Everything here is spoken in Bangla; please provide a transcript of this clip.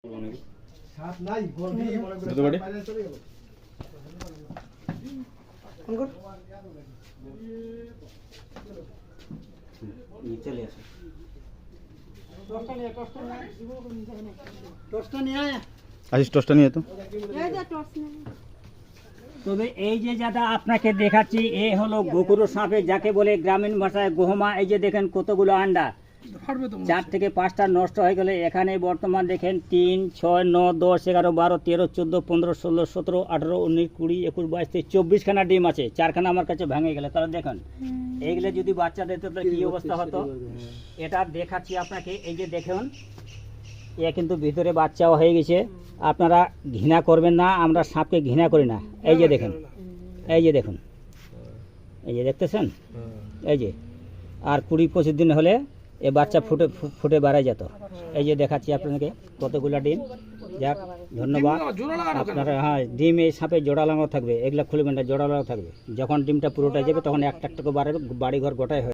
चले আসো টসটা নিয়ে তো তবে এই যে যেটা আপনাকে দেখাচ্ছি এই হলো গোকুরো সাপে যাকে বলে গ্রামীণ ভাষায় গোহমা। এই যে দেখেন কতগুলো আন্ডা, 4 থেকে 5টা নষ্ট হয়ে গেলে এখানে বর্তমান দেখেন 3, 6, 9, 10, 11, 12, 13, 14, 15, 16, 17, 18, 19, 20, 21, 22, 23, 24 খানা ডিম আছে। 4খানা আমার কাছে ভেঙে গেলে তাহলে দেখেন এইগুলো যদি বাচ্চা দিত তাহলে কি অবস্থা হতো। এটা দেখাচ্ছি আপনাকে। এই যে দেখুন এ কিন্তু ভিতরে বাচ্চাও হয়ে গেছে। আপনারা ঘৃণা করবেন না, আমরা সাপকে ঘৃণা করি না। এই যে দেখেন, এই যে দেখুন, এই যে দেখতেছেন, এই যে আর 20-25 দিন হলে এ বাচ্চা ফুটে বাড়ায় যেত। এই যে দেখাচ্ছি আপনাকে কতগুলো ডিম। যাক ধন্যবাদ আপনারা। হ্যাঁ, ডিম এই সাপে জোড়া লাগানো থাকবে, এগুলা খুলবেন না, জোড়া লাগানো থাকবে। যখন ডিমটা পুরোটা যাবে তখন একটা একটা করে বাড়িঘর গোটায় হয়ে